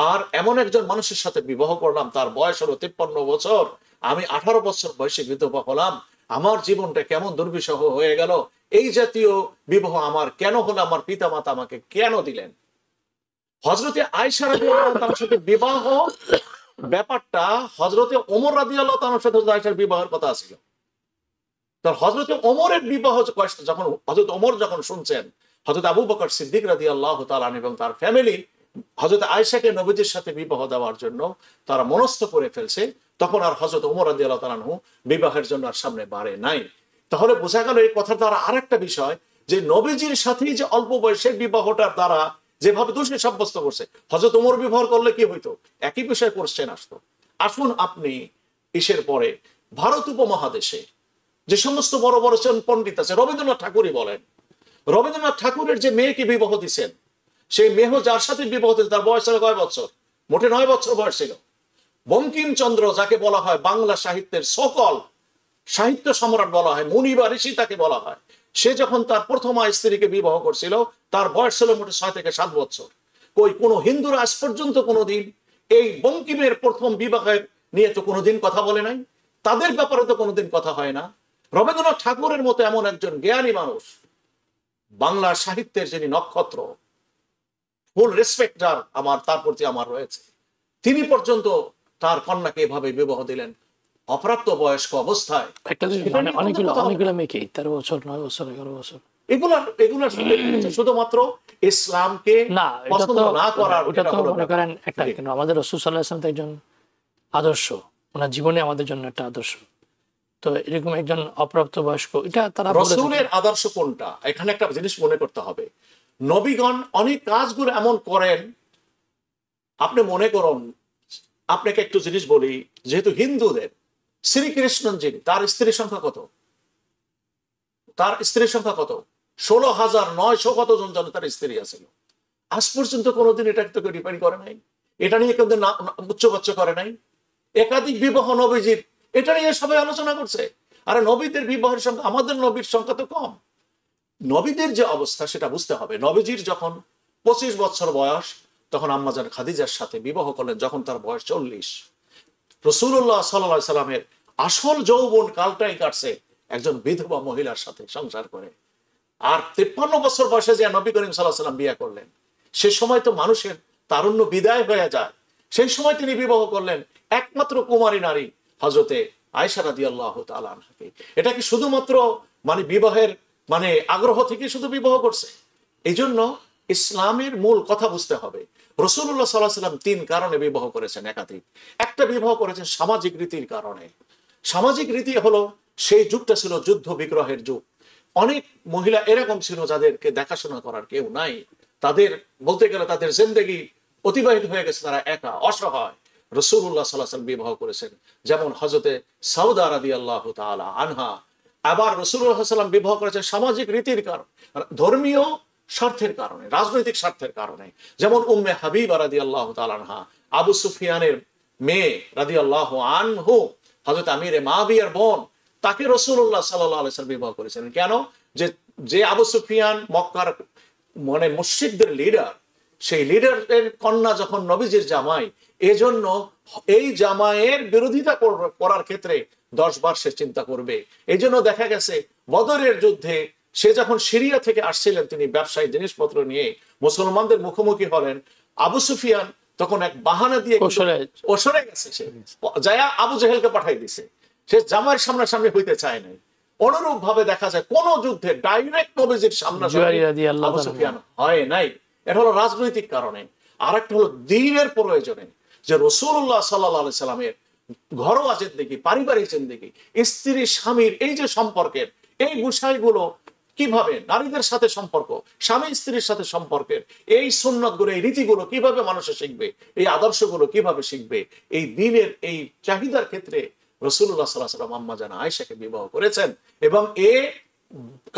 আর এমন একজন মানুষের সাথে বিবাহ করলাম, তার বয়স হলো 53 বছর, আমি 18 বছর বয়সে বিধবা হলাম, আমার জীবনটা কেমন দুর্বিষহ হয়ে গেল, এই জাতীয় বিবাহ আমার কেন হলো, আমার পিতা মাতা আমাকে কেন দিলেন? হযরতে আয়েশা রাদিয়াল্লাহু তাআলার সাথে বিবাহ ব্যাপারটা হযরতে ওমর রাদিয়াল্লাহু তাআলার সাথে আয়েশার বিবাহের কথা ছিল। তো হযরতে ওমরের বিবাহ যখন হযরত ওমর যখন শুনছেন, হযরত আবু বকর সিদ্দিক রাদিয়াল্লাহু তাআলা এবং তার ফ্যামিলি হযরত আয়েশাকে নবীজির সাথে বিবাহ দেওয়ার জন্য তারা মনস্থ করে ফেলছে, তখন আর হযরত ওমর রাদিয়াল্লাহু তাআলা বিবাহের জন্য আর সামনে বাড়ে নাই। তাহলে বোঝা গেল এই কথার দ্বারা আরেকটা বিষয়, যে নবীজির সাথেই যে অল্প বয়সের বিবাহটার দ্বারা যেভাবে দোষী সাব্যস্ত করছে, হযরত ওমর বিবাহ করলে কি হইতো? একই বিষয় কোশ্চেন আসতো। আসুন আপনি ইসের পরে ভারত উপমহাদেশে যে সমস্ত বড় বড় পণ্ডিত আছে, রবীন্দ্রনাথ ঠাকুরই বলেন, রবীন্দ্রনাথ ঠাকুরের যে মেয়েকে বিবাহ দিচ্ছেন, সেই মেহ যার সাথে বিবাহ দিয়েছে তার বয়স ছিল কয় বছর? মোটে 9 বছর বয়স ছিল। বঙ্কিমচন্দ্র, যাকে বলা হয় বাংলা সাহিত্যের সকল সাহিত্য সম্রাট বলা হয়, মুনি বা ঋষি তাকে বলা হয়, সে যখন তার প্রথমা স্ত্রীকে বিবাহ করছিল তার বয়স ছিল মোটে 6 থেকে 7 বছর। কই কোন হিন্দুরা আজ পর্যন্ত কোনোদিন এই বঙ্কিমের প্রথম বিবাহের নিয়ে তো কোনোদিন কথা বলে নাই, তাদের ব্যাপারে তো কোনোদিন কথা হয় না। রবীন্দ্রনাথ ঠাকুরের মতো এমন একজন জ্ঞানী মানুষ, বাংলা সাহিত্যের যিনি নক্ষত্র, ফুল রেসপেক্ট যার তার প্রতি আমার রয়েছে, তিনি পর্যন্ত তার কন্যাকে এভাবে বিবাহ দিলেন অপ্রাপ্ত বয়স্ক অবস্থায়। একটা মানে অনেকগুলো মেয়েকে 13 বছর, 9 বছর, 11 বছর, এগুলার শুধুমাত্র ইসলামকে না পছন্দ না করার, ওটা তো মনে করেন একটা, কিন্তু আমাদের রাসূল সাল্লাল্লাহু আলাইহি ওয়াসাল্লাম তো একজন আদর্শ, ওনার জীবনে আমাদের জন্য একটা আদর্শ। তো এরকম একজন অপ্রাপ্ত বয়স্ক, এটা তারা রাসূলের আদর্শ কোনটা? এখানে একটা জিনিস মনে করতে হবে, নবীগণ অনেক কাজগুলো এমন করেন, আপনি মনে করুন, আপনাকে একটু জিনিস বলি, যেহেতু হিন্দুদের শ্রীকৃষ্ণ যিনি, তার স্ত্রীর সংখ্যা কত? তার স্ত্রীর সংখ্যা কত? 16,900 কতজন জন তার স্ত্রী আছে। আজ পর্যন্ত কোনোদিন এটা কেউ ডিপেন্ড করে নাই, এটা নিয়ে কেউ উচ্চবাচ্য করে নাই। একাধিক বিবাহ নবীজির, এটা নিয়ে সবাই আলোচনা করছে। আর নবীদের বিবাহের সংখ্যা, আমাদের নবীর সংখ্যা তো কম। নবীদের যে অবস্থা সেটা বুঝতে হবে। নবীজির যখন 25 বছর বয়স, তখন আম্মাজান খাদিজার সাথে বিবাহ করলেন যখন তার বয়স 40। রাসূলুল্লাহ সাল্লাল্লাহু আলাইহি সাল্লামের আসল যৌবন কালটাই কাটছে একজন বিধবা মহিলার সাথে সংসার করে। আর 53 বছর বয়সে যে নবী করিম সাল্লাল্লাহু আলাইহি সাল্লাম বিয়ে করলেন, সে সময় তো মানুষের তারুণ্য বিদায় হয়ে যায়। সেই সময় তিনি বিবাহ করলেন একমাত্র কুমারী নারী হযরতে আয়েশা রাদিয়াল্লাহু তাআলা আনহাকে। এটা কি শুধুমাত্র মানে বিবাহের মানে আগ্রহ থেকে শুধু বিবাহ করছে? এই জন্য ইসলামের মূল কথা বুঝতে হবে। রাসূলুল্লাহ সাল্লাল্লাহু আলাইহি সাল্লাম 3 কারণে বিবাহ করেছেন একাধিক। একটা বিবাহ করেছেন সামাজিক রীতির কারণে। সামাজিক রীতি হলো, সেই যুগটা ছিল যুদ্ধ বিগ্রহের যুগ। অনেক মহিলা এরকম ছিল যাদেরকে দেখাশোনা করার কেউ নাই, তাদের বলতে গেলে তাদের জিন্দেগি অতিবাহিত হয়ে গেছে, তারা একা অসহায়। রাসূলুল্লাহ সাল্লাল্লাহু আলাইহি সাল্লাম বিবাহ করেছেন, যেমন হযরতে সাউদা রাদিয়াল্লাহু তাআলা আনহা। আবার রাসূলুল্লাহ সাল্লাল্লাহু আলাইহি ওয়াসাল্লাম বিবাহ করেছেন সামাজিক রীতির কারণে, ধর্মীয় স্বার্থের কারণে, রাজনৈতিক স্বার্থের কারণে। যেমন উম্মে হাবিবা রাদিয়াল্লাহু তাআলা আনহা, আবু সুফিয়ানের মেয়ে রাদিয়াল্লাহু আনহু, হযরত আমিরে মাবিয়ার বোন, তাকে রাসূলুল্লাহ সাল্লাল্লাহু আলাইহি ওয়াসাল্লাম বিবাহ করেছিলেন। কেন? যে আবু সুফিয়ান মক্কার মানে মুশরিকদের লিডার, সেই লিডারের কন্যা যখন নবীজির জামাই, এজন্য এই জামাইয়ের বিরোধিতা করার ক্ষেত্রে 10 বার সে চিন্তা করবে। এই জন্য দেখা গেছে বদরের যুদ্ধে সে যখন সিরিয়া থেকে আসছিলেন, তিনি ব্যবসায়ী জিনিসপত্র নিয়ে মুসলমানদের মুখোমুখি হলেন, আবু সুফিয়ান তখন এক বাহানা দিয়ে সরে গেছে, সে যায়া আবু জেহেলকে পাঠাই দিছে, সে জামাইয়ের সামনাসামনি হইতে চায় নাই। অনুরূপ ভাবে দেখা যায় কোন যুদ্ধে ডাইরেক্ট নবীজির সামনাসামনি আবু সুফিয়ান হয় নাই। এটা হলো রাজনৈতিক কারণে। আরেকটা হলো দ্বীনের প্রয়োজনে, যে রাসূলুল্লাহ সাল্লাল্লাহু আলাইহি সাল্লামের ঘরোয়া জিন্দেগি, পারিবারিক জিন্দেগি, স্ত্রী স্বামীর এই যে সম্পর্কের এই বিষয়গুলো কিভাবে নারীদের সাথে সম্পর্ক, স্বামী স্ত্রীর সাথে সম্পর্কের এই সুন্নতগুলো, এই রীতিগুলো কিভাবে মানুষে শিখবে, এই আদর্শগুলো কিভাবে শিখবে, এই দিনের এই চাহিদার ক্ষেত্রে রাসূলুল্লাহ সাল্লাল্লাহু আলাইহি ওয়াসাল্লাম আম্মা জান আয়েশাকে বিবাহ করেছেন। এবং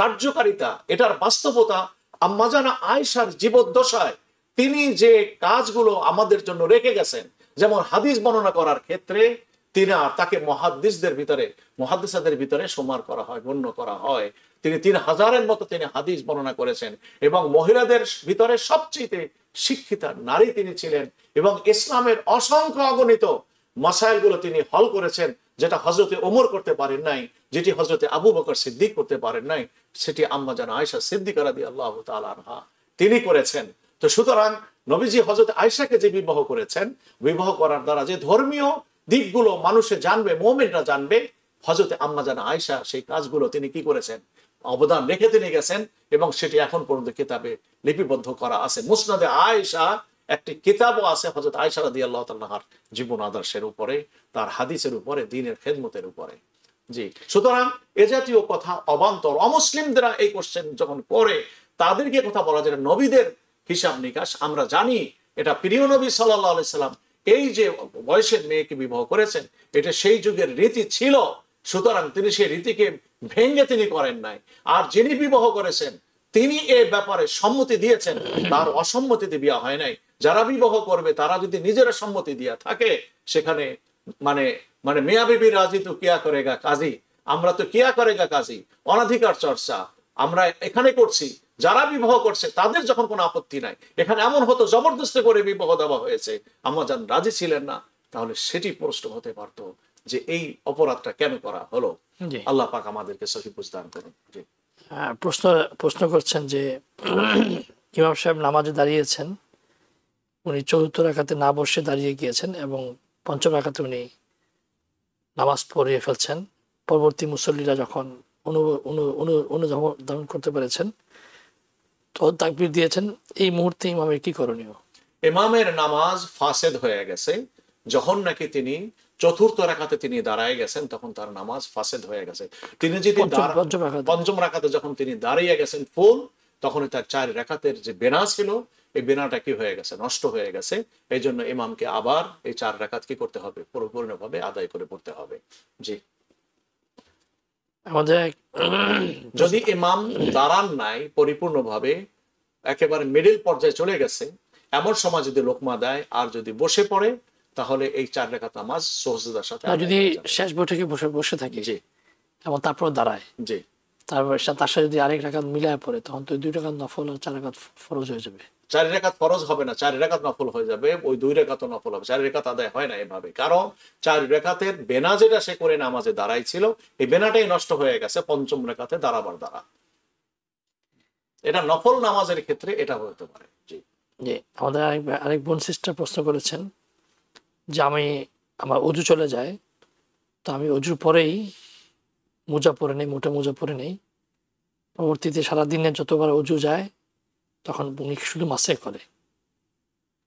কার্যকারিতা, এটার বাস্তবতা আম্মা জান আয়েশার জীবদ্দশায় তিনি যে কাজগুলো আমাদের জন্য রেখে গেছেন, যেমন হাদিস বর্ণনা করার ক্ষেত্রে তাকে মুহাদ্দিসদের ভিতরে শুমার করা হয়, গণ্য করা হয়। তিনি 3000-এর মতো তিনি হাদিস বর্ণনা করেছেন এবং মহিলাদের ভিতরে সবচেয়ে শিক্ষিতা নারী তিনি ছিলেন এবং ইসলামের অসংখ্য অগণিত মাসাইলগুলো তিনি হল করেছেন, যেটা হযরতে ওমর করতে পারেন নাই, যেটি হযরতে আবু বকর সিদ্দিক করতে পারেন নাই, সেটি আম্মা জান আয়েশা সিদ্দিকা রাদিয়াল্লাহু তাআলা আনহা তিনি করেছেন। তো সুতরাং নবীজি হযরত আয়েশাকে যে বিবাহ করেছেন, বিবাহ করার দ্বারা যে ধর্মীয় দিকগুলো মানুষে জানবে, মুমিনরা জানবে, হযরতে আম্মা জান আয়েশা সেই কাজগুলো তিনি কি করেছেন, অবদান রেখে তিনি গেছেন এবং সেটি এখন পর্যন্ত কিতাবে লিপিবদ্ধ করা আছে। মুসনাদে আয়েশা একটি কিতাবও আছে হযরত আয়েশা রাদিয়াল্লাহু তাআলা আনহার জীবন আদর্শের উপরে, তার হাদিসের উপরে, দ্বীনের খেদমতের উপরে। জি, সুতরাং এ জাতীয় কথা অবান্তর অমুসলিমরা এই কোশ্চেন যখন করে, তাদেরকে কথা বলা যায় নবীদের হিসাব নিকাশ আমরা জানি। এটা প্রিয় নবী সাল্লাল্লাহু আলাইহি সাল্লাম এই যে বয়সের মেয়েকে বিবাহ করেছেন, এটা সেই যুগের রীতি ছিল। সুতরাং তিনি সেই রীতিকে ভেঙে তিনি করেন নাই। আর যিনি বিবাহ করেছেন তিনি এ ব্যাপারে সম্মতি দিয়েছেন, তার অসম্মতিতে বিয়ে হয় নাই। যারা বিবাহ করবে তারা যদি নিজেরা সম্মতি দিয়া থাকে, সেখানে মানে মানে মিয়া বিবি রাজি তো কিয়া করেগা কাজী, আমরা তো কিয়া করেগা কাজী, অনাধিকার চর্চা আমরা এখানে করছি। যারা বিবাহ করছে তাদের যখন কোনো আপত্তি নাই, এখানে এমন হতো জবরদস্তি করে বিবাহ দেওয়া হয়েছে, আম্মা জান রাজি ছিলেন না, তাহলে সেটি প্রশ্ন হতে পারতো যে এই অপরাধটা কেন করা হলো। আল্লাহ পাক আমাদেরকে সহি বুঝদান করুন। জি, প্রশ্ন করছেন যে ইমাম সাহেব নামাজে দাঁড়িয়েছেন, উনি চতুর্থ রাকাতে না বসে দাঁড়িয়ে গিয়েছেন এবং পঞ্চম রাকাতে উনি নামাজ পড়িয়ে ফেলছেন। পরবর্তী মুসল্লিরা যখন অনুধাবন করতে পেরেছেন তো তাকবীর দিয়েছেন, এই মুহূর্তে ইমামের কি করণীয়? ইমামের নামাজ ফাসেদ হয়ে গেছে। যখন নাকি তিনি চতুর্থ রাকাতে তিনি দাঁড়ায় গেছেন, তখন তার নামাজ ফাসেদ হয়ে গেছে। তিনি যদি পঞ্চম রাকাতে যখন তিনি দাঁড়িয়ে গেছেন ফুল, তখনই তার 4 রাকাতের যে বেনা ছিল, এই বেনাটা কি হয়ে গেছে, নষ্ট হয়ে গেছে। এই জন্য ইমামকে আবার এই 4 রাকাত কি করতে হবে, পরিপূর্ণভাবে আদায় করে পড়তে হবে। জি, আমাদের যদি ইমাম দাঁড়ান নাই পরিপূর্ণভাবে, একেবারে মিডল পর্যায়ে চলে গেছে, এমন সময় যদি লোকমা দেয় আর যদি বসে পড়ে, তাহলে এই 4 রাকাত নামাজ সুজদার সাথে যদি শেষ বৈঠকে বসে থাকে জি এবং তারপর দাঁড়ায়, জি, তারপর তার সাথে যদি আরেক রাকাত মিলায় পড়ে, তখন তো 2 রাকাত নফল আর 4 রাকাত ফরজ হয়ে যাবে। 4 রাকাত ফরজ হবে না, 4 রাকাত নফল হয়ে যাবে। ওই 2 রাকাত নফল হবে, 4 রাকাত আদায় হয় না এভাবে। কারণ 4 রাকাতের বেনা যেটা সে করে নামাজে দাঁড়াইছিল, এই বেনাটাই নষ্ট হয়ে গেছে পঞ্চম রাকাতে দাঁড়াবার দ্বারা। এটা নফল নামাজের ক্ষেত্রে এটা হতে পারে। জি জি, আমাদের আরেক বোন সিস্টার প্রশ্ন করেছেন যে আমার অজু চলে যায়, তো আমি অজুর পরেই মোজা পরে নেই, মোটা মোজা পরে নেই, পরবর্তীতে সারাদিনে যতবার অজু যায় তখন উনি শুধু মাসে করে,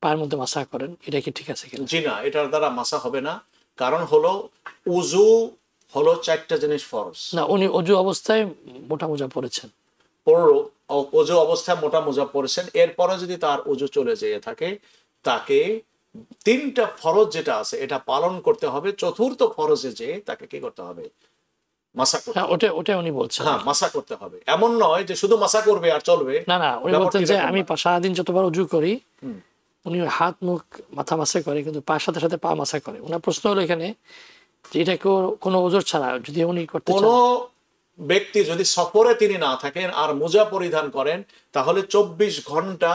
পায়ের মধ্যে মাসা করেন, এটা কি ঠিক আছে কিনা? জি না, এটার দ্বারা মাসা হবে না। কারণ হলো উজু হলো 4টা জিনিস ফরজ। না, উনি অজু অবস্থায় মোটা মোজা পরেছেন, অজু অবস্থায় মোটা মোজা পড়েছেন, এরপরে যদি তার অজু চলে যেয়ে থাকে, তাকে 3টা ফরজ যেটা আছে এটা পালন করতে হবে। চতুর্থ ফরজে যে তাকে কি করতে হবে, মাসা করতে হবে। ওটা উনি বলছেন। হ্যাঁ, মাসা করতে হবে। এমন নয় যে শুধু মাসা করবে আর চলবে না, উনি বলতেন যে আমি সারাদিন যতবার অজু করি, উনি হাত মুখ মাথা মাসা করে, কিন্তু পায়ের সাথে সাথে পা মাসা করে। ওনার প্রশ্ন হলো এখানে যে এটা কোনো ওজোর ছাড়া যদি উনি করতে চান, কোনো ব্যক্তি যদি সফরে তিনি না থাকেন আর মোজা পরিধান করেন, তাহলে 24 ঘন্টা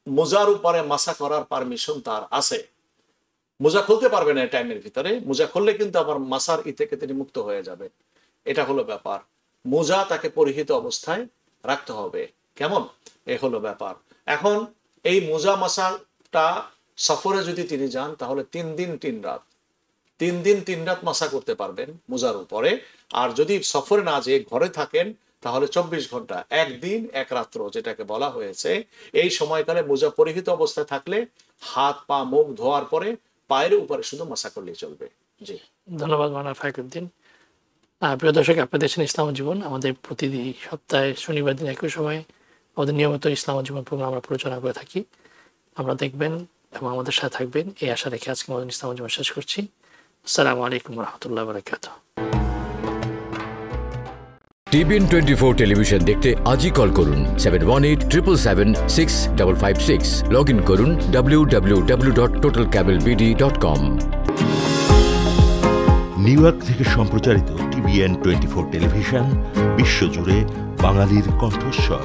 মোজার উপরে মাসা করার পারমিশন তার আছে। মোজা খুলতে পারবে না এই টাইমের ভিতরে। মোজা খুললে কিন্তু আবার মাসার থেকে তিনি মুক্ত হয়ে যাবে। এটা হলো ব্যাপার। মোজা তাকে পরিহিত অবস্থায় রাখতে হবে। কেমন, এ হলো ব্যাপার। এখন এই মোজা মাসাটা সফরে যদি তিনি যান, তাহলে 3 দিন 3 রাত 3 দিন 3 রাত মাসা করতে পারবেন মোজার উপরে। আর যদি সফরে না যেয়ে ঘরে থাকেন, তাহলে 24 ঘন্টা 1 দিন 1 রাত্র যেটাকে বলা হয়েছে, এই সময়কালে মোজা পরিহিত অবস্থায় থাকলে হাত পা মুখ ধোয়ার পরে পায়ের উপরে শুধু মাসা করলেই চলবে। জি, ধন্যবাদ মাওলানা ফাইকুদ্দিন। প্রিয় দর্শক, আপনারা দেখছেন ইসলাম ও জীবন। আমাদের প্রতিদিন সপ্তাহে শনিবার দিন একই সময় আমাদের নিয়মিত ইসলাম ও জীবন প্রোগ্রাম আমরা পরিচালনা করে থাকি। আমরা দেখবেন এবং আমাদের সাথে থাকবেন এই আশা রেখে আজকে আমাদের ইসলাম ও জীবন শেষ করছি। আসসালামু আলাইকুম রহমতুল্লাহ বারাকাতুহ। TBN 24 টেলিভিশন দেখতে আজই কল করুন 7187776556। লগ ইন করুন www.totalcablebd.com। নিউ ইয়র্ক থেকে সম্প্রচারিত TBN 24 টেলিভিশন বিশ্বজুড়ে বাঙালির কণ্ঠস্বর।